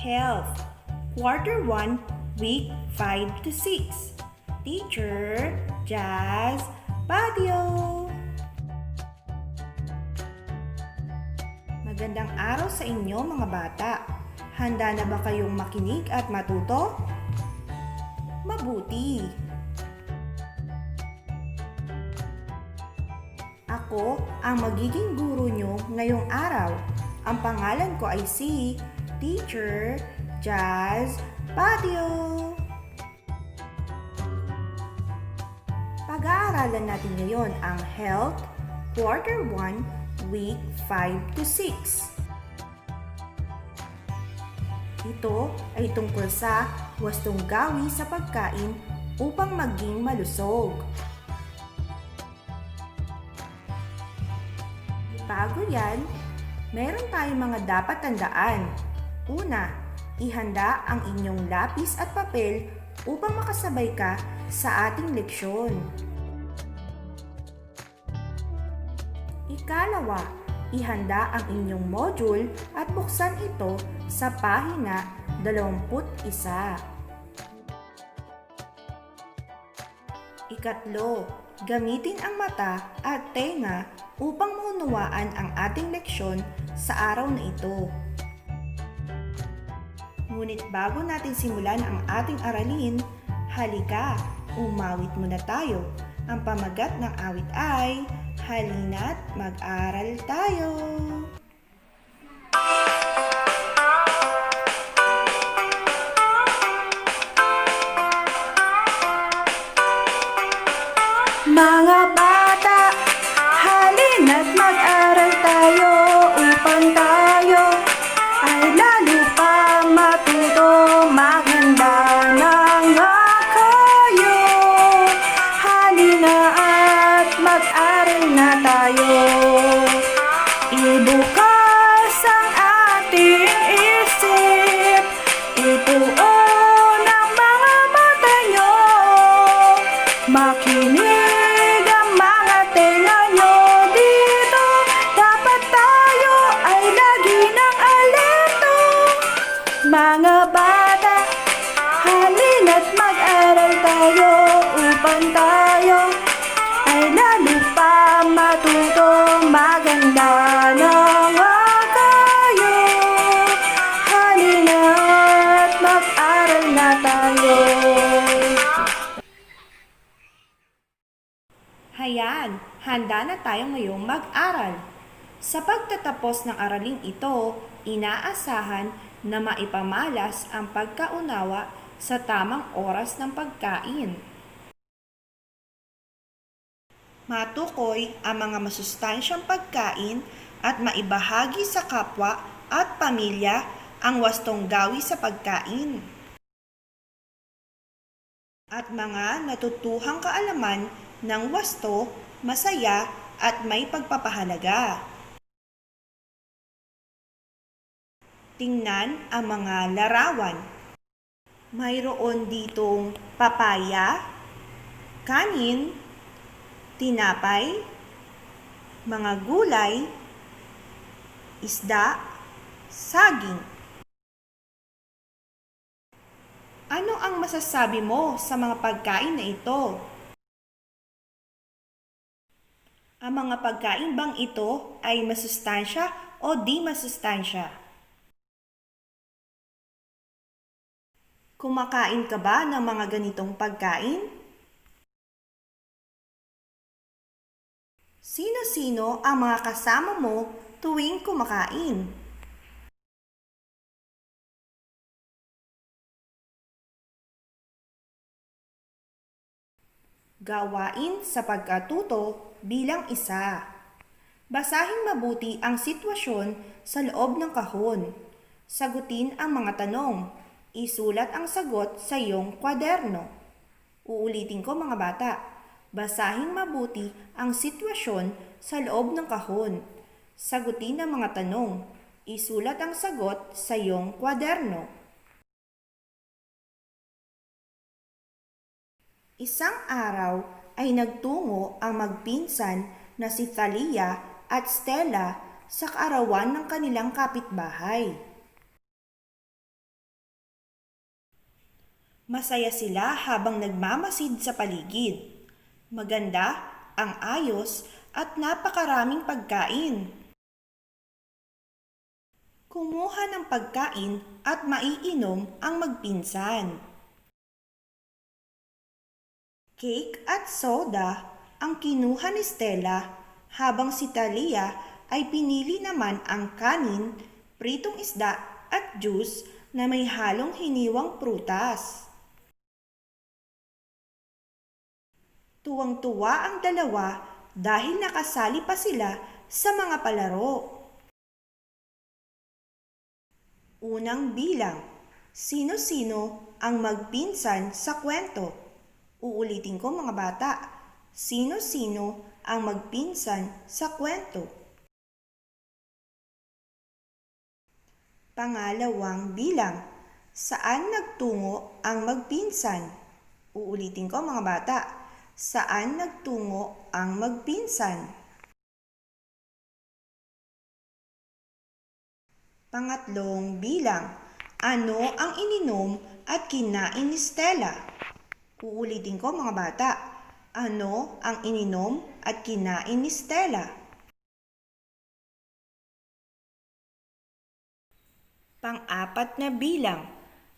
Health, Quarter 1, Week 5 to 6. Teacher, Jazz, Patio. Magandang araw sa inyo mga bata. Handa na ba kayong makinig at matuto? Mabuti! Ako ang magiging guro nyo ngayong araw. Ang pangalan ko ay si Teacher Jazz Patio. Pag-aaralan natin ngayon ang Health, Quarter 1, Week 5 to 6. Ito ay tungkol sa wastong gawi sa pagkain upang maging malusog. Bago yan, meron tayong mga dapat tandaan. Una, ihanda ang inyong lapis at papel upang makasabay ka sa ating leksyon. Ikalawa, ihanda ang inyong module at buksan ito sa pahina 21. Ikatlo, gamitin ang mata at tenga upang maunawaan ang ating leksyon sa araw na ito. Ngunit bago natin simulan ang ating aralin, halika, umawit muna tayo. Ang pamagat ng awit ay, halina't mag-aral tayo! Mga bata, halina't mag-aral tayo upang tayo ay lalo pang matuto, maganda na nga kayo. Halina at mag-aral na tayo. Ibukas ang ating isip, ituon ang mga mata nyo, makinig ang mga tenga nyo dito. Dapat tayo ay lagi ng alerto. Mga bata, halina't mag-aral tayo upang tayo ay lalo pa matuto, maganda na nga kayo. Halina't mag-aral na tayo. Hayan, handa na tayo ngayong mag-aral. Sa pagtatapos ng araling ito, inaasahan na maipamalas ang pagkaunawa sa tamang oras ng pagkain. Matukoy ang mga masustansyang pagkain at maibahagi sa kapwa at pamilya ang wastong gawi sa pagkain. At mga natutuhang kaalaman ng wasto, masaya at may pagpapahalaga. Tingnan ang mga larawan. Mayroon ditong papaya, kanin, tinapay, mga gulay, isda, saging. Ano ang masasabi mo sa mga pagkain na ito? Ang mga pagkain bang ito ay masustansya o di masustansya? Kumakain ka ba ng mga ganitong pagkain? Sino-sino ang mga kasama mo tuwing kumakain? Gawain sa pagkatuto bilang isa. Basahin mabuti ang sitwasyon sa loob ng kahon. Sagutin ang mga tanong. Isulat ang sagot sa iyong kwaderno. Uulitin ko mga bata. Basahin mabuti ang sitwasyon sa loob ng kahon. Sagutin ang mga tanong. Isulat ang sagot sa iyong kwaderno. Isang araw ay nagtungo ang magpinsan na si Thalia at Stella sa kaarawan ng kanilang kapitbahay. Masaya sila habang nagmamasid sa paligid. Maganda ang ayos at napakaraming pagkain. Kumuha ng pagkain at maiinom ang magpinsan. Cake at soda ang kinuha ni Stella habang si Talia ay pinili naman ang kanin, pritong isda at juice na may halong hiniwang prutas. Tuwang-tuwa ang dalawa dahil nakasali pa sila sa mga palaro. Unang bilang, sino-sino ang magpinsan sa kwento? Uulitin ko mga bata, sino-sino ang magpinsan sa kwento? Pangalawang bilang, saan nagtungo ang magpinsan? Uulitin ko mga bata, saan nagtungo ang magpinsan? Pangatlong bilang, ano ang ininom at kinain ni Stella? Uulitin ko mga bata, ano ang ininom at kinain ni Stella? Pang-apat na bilang,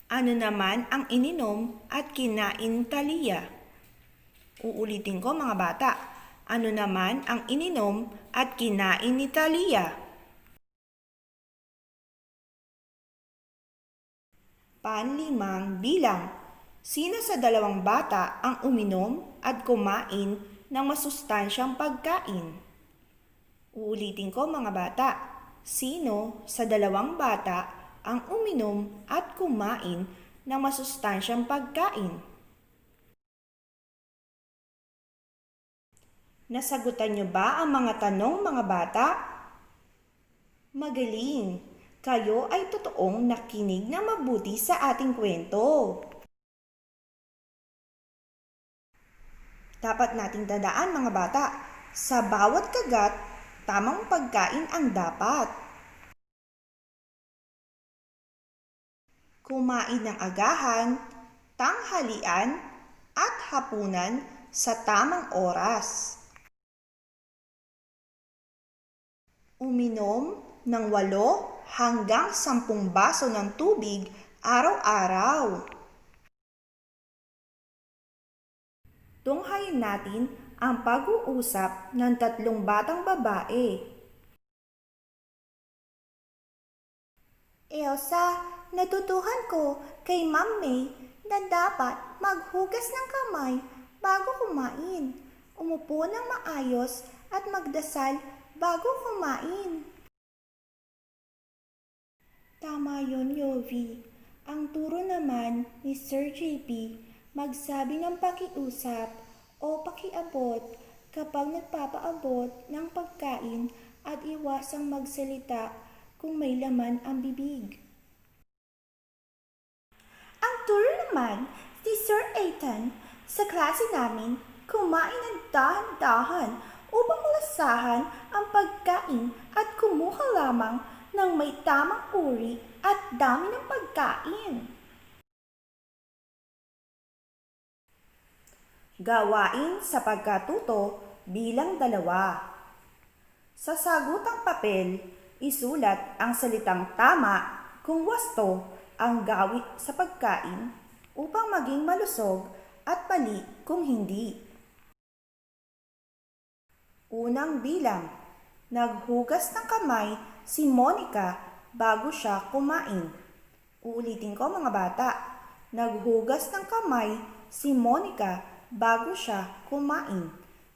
ano naman ang ininom at kinain ni Talia? Uulitin ko mga bata, ano naman ang ininom at kinain ni Talia? Panlimang bilang, sino sa dalawang bata ang uminom at kumain ng masustansyang pagkain? Uulitin ko mga bata, sino sa dalawang bata ang uminom at kumain ng masustansyang pagkain? Nasagutan niyo ba ang mga tanong mga bata? Magaling! Kayo ay totoong nakinig na mabuti sa ating kwento. Dapat nating tandaan mga bata, sa bawat kagat, tamang pagkain ang dapat. Kumain ng agahan, tanghalian, at hapunan sa tamang oras. Uminom ng 8 hanggang 10 baso ng tubig araw-araw. Tunghayin natin ang pag-uusap ng 3 batang babae. Elsa, natutuhan ko kay Ma'am May na dapat maghugas ng kamay bago kumain, umupo ng maayos at magdasal bago kumain. Tama yun, Yovi. Ang turo naman ni Sir JP, magsabi ng pakiusap o pakiabot kapag nagpapaabot ng pagkain at iwasang magsalita kung may laman ang bibig. Ang turo naman ni Sir Ethan, sa klase namin, kumain ng dahan-dahan upang malasahan ang pagkain at kumuha lamang ng may tamang uri at dami ng pagkain. Gawain sa pagkatuto bilang 2. Sa sagutang papel, isulat ang salitang tama kung wasto ang gawi sa pagkain upang maging malusog at mali kung hindi. Unang bilang, naghugas ng kamay si Monica bago siya kumain. Uulitin ko mga bata, naghugas ng kamay si Monica bago siya kumain.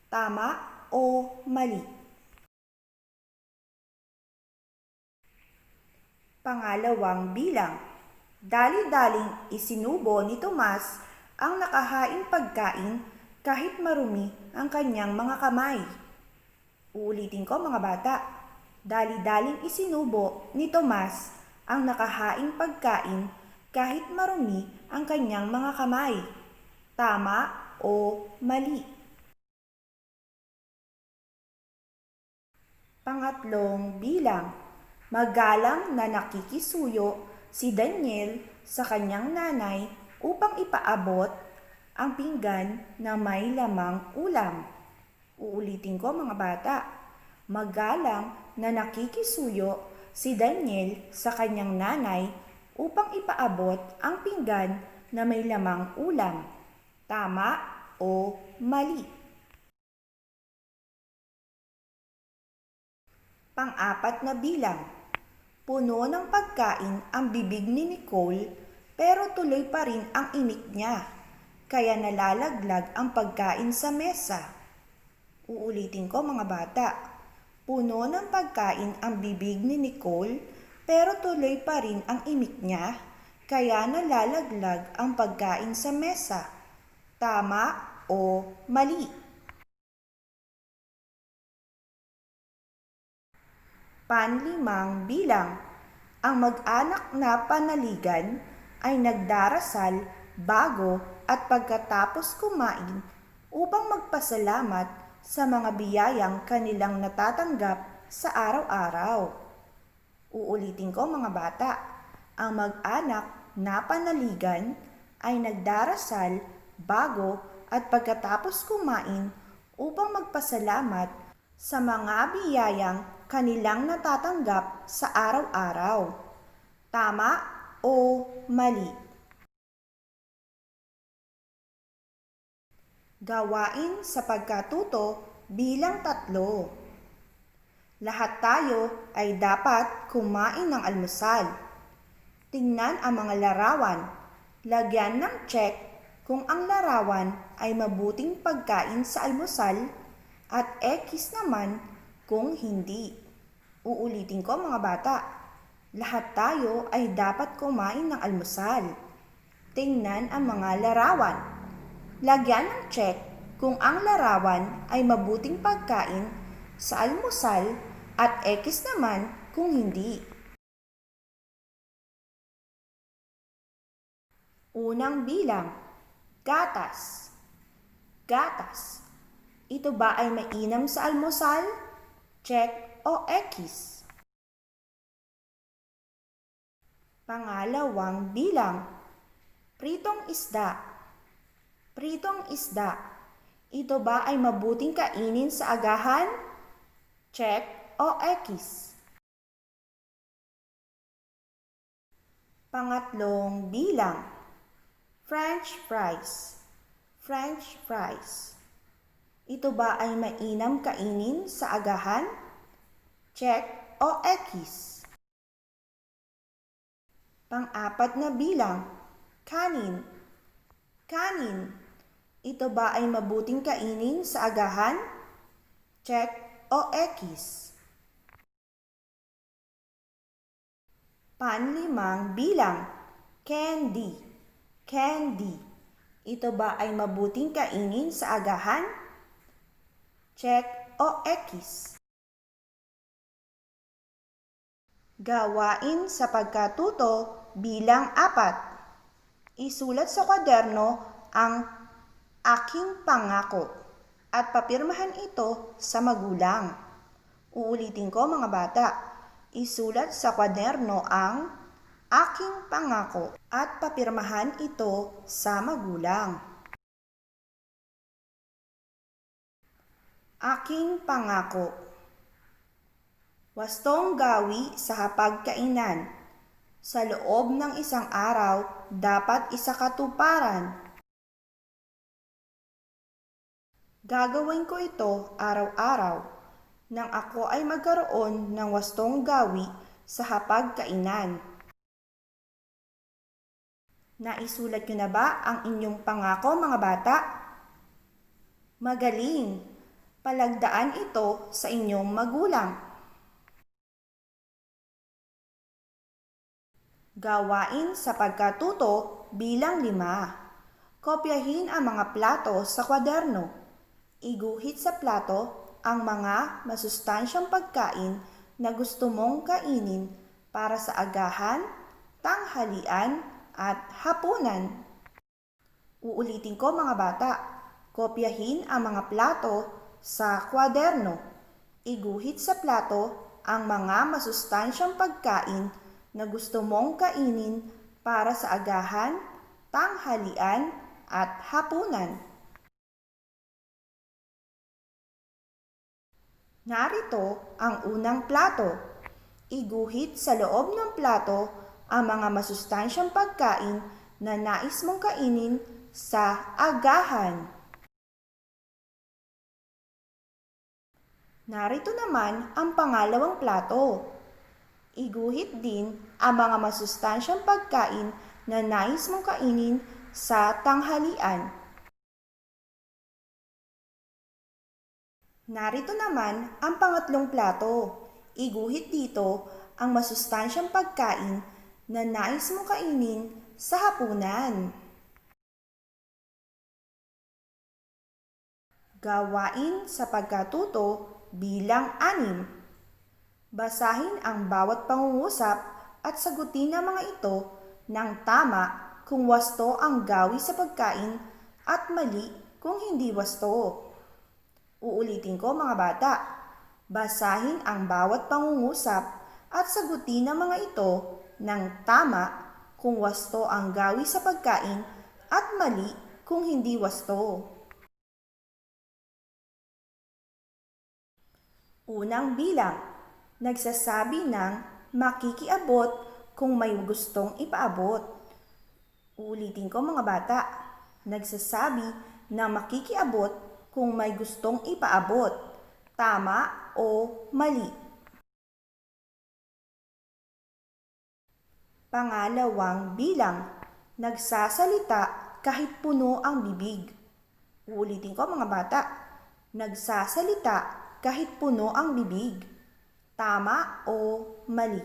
Tama o mali? Pangalawang bilang, dali-daling isinubo ni Tomas ang nakahaing pagkain kahit marumi ang kanyang mga kamay. Uulitin ko mga bata, dali-daling isinubo ni Tomas ang nakahaing pagkain kahit marumi ang kanyang mga kamay. Tama o mali? Pangatlong bilang, magalang na nakikisuyo si Daniel sa kanyang nanay upang ipaabot ang pinggan na may lamang ulam. Uulitin ko mga bata. Magalang na nakikisuyo si Daniel sa kanyang nanay upang ipaabot ang pinggan na may lamang ulam. Tama o mali? Pang-apat na bilang. Puno ng pagkain ang bibig ni Nicole pero tuloy pa rin ang inik niya, kaya nalalaglag ang pagkain sa mesa. Uulitin ko mga bata. Puno ng pagkain ang bibig ni Nicole pero tuloy pa rin ang imik niya, kaya nalalaglag ang pagkain sa mesa. Tama o mali? Panlimang bilang. Ang mag-anak na panaligan ay nagdarasal bago at pagkatapos kumain upang magpasalamat sa mga biyayang kanilang natatanggap sa araw-araw. Uulitin ko mga bata. Ang mag-anak na panaligan ay nagdarasal bago at pagkatapos kumain upang magpasalamat sa mga biyayang kanilang natatanggap sa araw-araw. Tama o mali? Gawain sa pagkatuto bilang 3. Lahat tayo ay dapat kumain ng almusal. Tingnan ang mga larawan. Lagyan ng check kung ang larawan ay mabuting pagkain sa almusal at X naman kung hindi. Uulitin ko mga bata. Lahat tayo ay dapat kumain ng almusal. Tingnan ang mga larawan. Lagyan ng check kung ang larawan ay mabuting pagkain sa almusal at X naman kung hindi. Unang bilang. Gatas. Gatas. Ito ba ay mainam sa almusal? Check o X? Pangalawang bilang. Pritong isda. Pritong isda. Ito ba ay mabuting kainin sa agahan? Check o X? Pangatlong bilang. French fries. French fries. Ito ba ay mainam kainin sa agahan? Check o X? Pang-apat na bilang. Kanin. Kanin. Ito ba ay mabuting kainin sa agahan? Check o X? Panlimang bilang. Candy. Candy. Ito ba ay mabuting kainin sa agahan? Check o X? Gawain sa pagkatuto bilang 4. Isulat sa kwaderno ang aking pangako at papirmahan ito sa magulang. Uulitin ko mga bata. Isulat sa kwaderno ang aking pangako at papirmahan ito sa magulang. Aking pangako. Wastong gawi sa hapagkainan. Sa loob ng isang araw, dapat isakatuparan. Gagawin ko ito araw-araw nang ako ay magkaroon ng wastong gawi sa hapagkainan. Naisulat niyo na ba ang inyong pangako mga bata? Magaling! Palagdaan ito sa inyong magulang. Gawain sa pagkatuto bilang 5. Kopyahin ang mga plato sa kwaderno. Iguhit sa plato ang mga masustansyang pagkain na gusto mong kainin para sa agahan, tanghalian, at hapunan. Uulitin ko mga bata. Kopyahin ang mga plato sa kwaderno. Iguhit sa plato ang mga masustansyang pagkain na gusto mong kainin para sa agahan, tanghalian, at hapunan. Narito ang unang plato. Iguhit sa loob ng plato ang mga masustansyang pagkain na nais mong kainin sa agahan. Narito naman ang pangalawang plato. Iguhit din ang mga masustansyang pagkain na nais mong kainin sa tanghalian. Narito naman ang pangatlong plato. Iguhit dito ang masustansyang pagkain na nais mong kainin sa hapunan. Gawain sa pagkatuto bilang 6. Basahin ang bawat pangungusap at sagutin ang mga ito ng tama kung wasto ang gawi sa pagkain at mali kung hindi wasto. Uulitin ko mga bata. Basahin ang bawat pangungusap at sagutin ang mga ito ng tama kung wasto ang gawi sa pagkain at mali kung hindi wasto. Unang bilang, nagsasabi ng makikiabot kung may gustong ipaabot. Uulitin ko mga bata, nagsasabi na makikiabot kung may gustong ipaabot. Tama o mali? Pangalawang bilang, nagsasalita kahit puno ang bibig. Uulitin ko mga bata, nagsasalita kahit puno ang bibig. Tama o mali?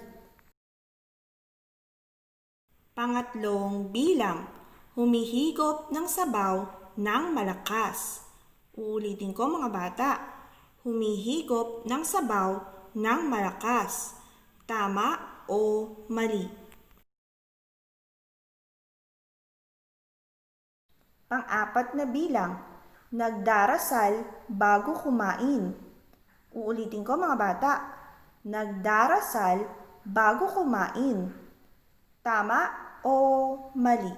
Pangatlong bilang, humihigop ng sabaw ng malakas. Uulitin ko mga bata, humihigop ng sabaw ng malakas. Tama o mali? Pang-apat na bilang, nagdarasal bago kumain. Uulitin ko mga bata, nagdarasal bago kumain. Tama o mali?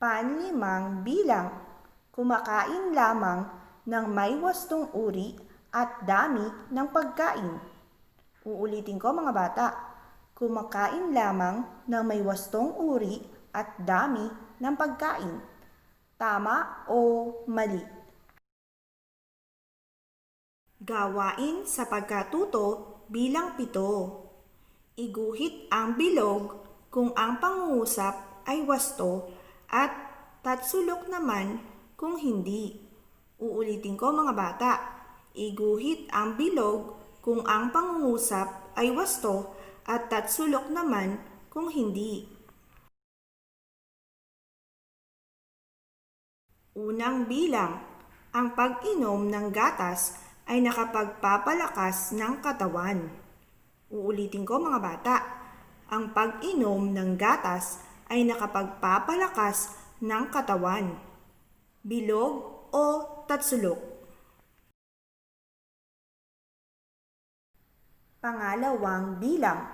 Panlimang bilang, kumakain lamang ng may wastong uri at dami ng pagkain. Uulitin ko mga bata, kumakain lamang ng may wastong uri at dami ng pagkain. Tama o mali? Gawain sa pagkatuto bilang 7. Iguhit ang bilog kung ang pangungusap ay wasto at tatsulok naman kung hindi. Uulitin ko mga bata, iguhit ang bilog kung ang pangungusap ay wasto at tatsulok naman kung hindi. Unang bilang, ang pag-inom ng gatas ay nakapagpapalakas ng katawan. Uulitin ko mga bata, ang pag-inom ng gatas ay nakapagpapalakas ng katawan. Bilog o tatsulok? Pangalawang bilang,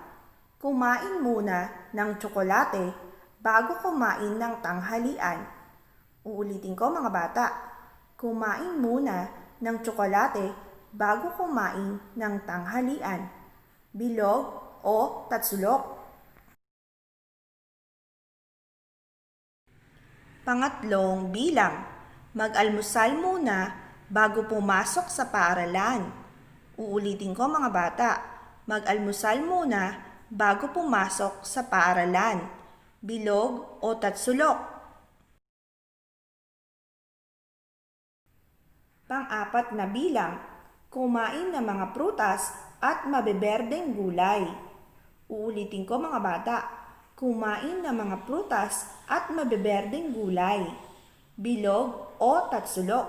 kumain muna ng tsokolate bago kumain ng tanghalian. Uulitin ko mga bata, kumain muna ng tsokolate bago kumain ng tanghalian. Bilog o tatsulok? Pangatlong bilang, mag-almusal muna bago pumasok sa paaralan. Uulitin ko mga bata, mag-almusal muna bago pumasok sa paaralan. Bilog o tatsulok? Pang-apat na bilang, kumain ng mga prutas at mabeberdeng gulay. Uulitin ko mga bata, kumain ng mga prutas at mabeberdeng gulay. Bilog o tatsulok?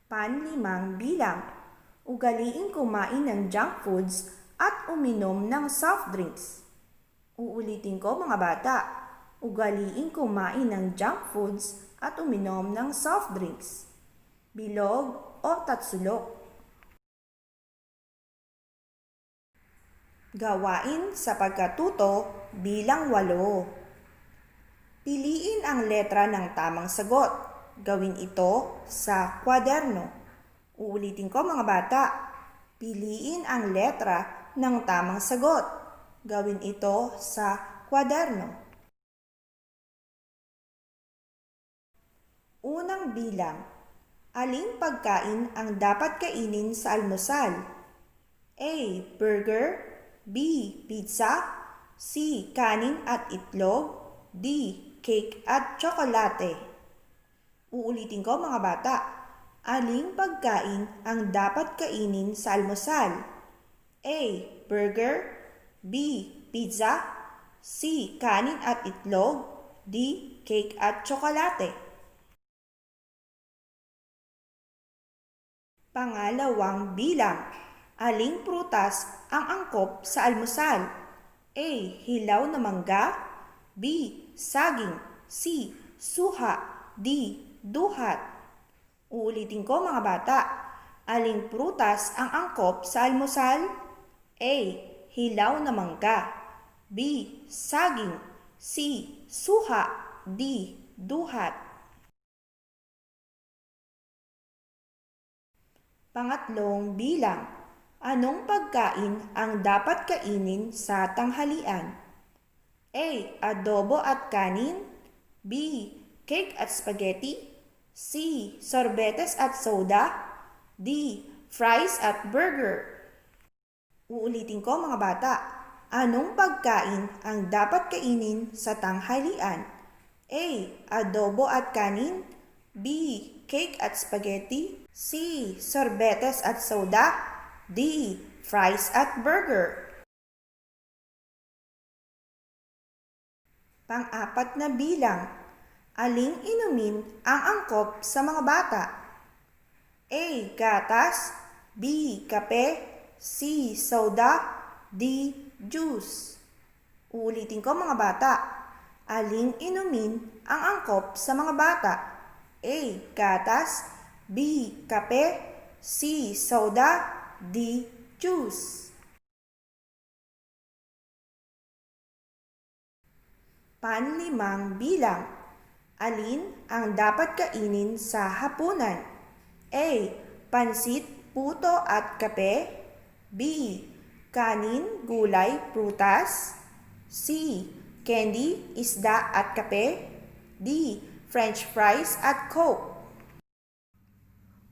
Panlimang bilang, ugaliing kumain ng junk foods at uminom ng soft drinks. Uulitin ko mga bata, ugaliing kumain ng junk foods at uminom ng soft drinks. Bilog o tatsulok? Gawain sa pagkatuto bilang 8. Piliin ang letra ng tamang sagot. Gawin ito sa kwaderno. Uulitin ko mga bata. Piliin ang letra ng tamang sagot. Gawin ito sa kwaderno. Unang bilang. Aling pagkain ang dapat kainin sa almusal? A. Burger. B. Pizza. C. Kanin at itlog. D. Cake at tsokolate. Uulitin ko mga bata. Aling pagkain ang dapat kainin sa almusal? A. Burger. B. Pizza. C. Kanin at itlog. D. Cake at tsokolate. Pangalawang bilang. Aling prutas ang angkop sa almusal? A. Hilaw na mangga. B. Saging. C. Suha. D. Duhat. Uulitin ko mga bata. Aling prutas ang angkop sa almusal? A. Hilaw na mangga. B. Saging. C. Suha. D. Duhat. Pangatlong bilang. Anong pagkain ang dapat kainin sa tanghalian? A. Adobo at kanin. B. Cake at spaghetti. C. Sorbetes at soda. D. Fries at burger. Uulitin ko mga bata. Anong pagkain ang dapat kainin sa tanghalian? A. Adobo at kanin. B. Cake at spaghetti. C. Sorbetes at soda. D. Fries at burger. Pang-apat na bilang. Aling inumin ang angkop sa mga bata? A. Gatas. B. Kape. C. Soda. D. Juice. Uulitin ko mga bata. Aling inumin ang angkop sa mga bata? A. Gatas. B. Kape. C. Soda. D. Juice. Panlimang bilang. Alin ang dapat kainin sa hapunan? A. Pansit, puto at kape. B. Kanin, gulay, prutas. C. Candy, isda at kape. D. French fries at Coke.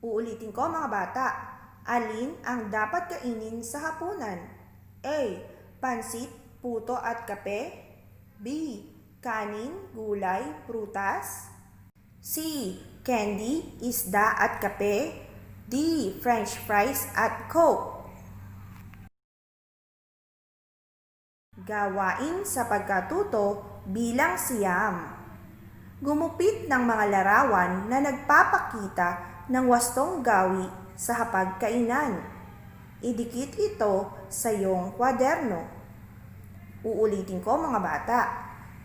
Uulitin ko mga bata. Alin ang dapat kainin sa hapunan? A. Pansit, puto at kape. B. Kanin, gulay, prutas. C. Candy, isda at kape. D. French fries at Coke. Gawain sa pagkatuto bilang siyam. Gumupit ng mga larawan na nagpapakita ng wastong gawi sa hapagkainan. Idikit ito sa iyong kwaderno. Uulitin ko mga bata.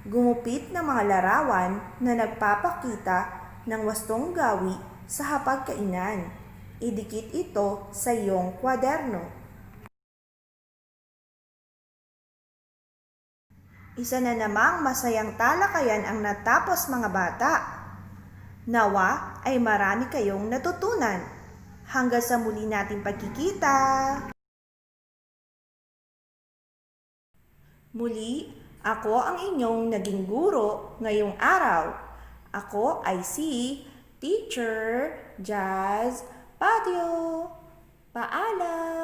Gumupit ng mga larawan na nagpapakita ng wastong gawi sa hapagkainan. Idikit ito sa iyong kwaderno. Isa na namang masayang talakayan ang natapos mga bata. Nawa ay marami kayong natutunan. Hanggang sa muli nating pagkikita. Muli, ako ang inyong naging guro ngayong araw. Ako ay si Teacher Jazz Patio. Paalam!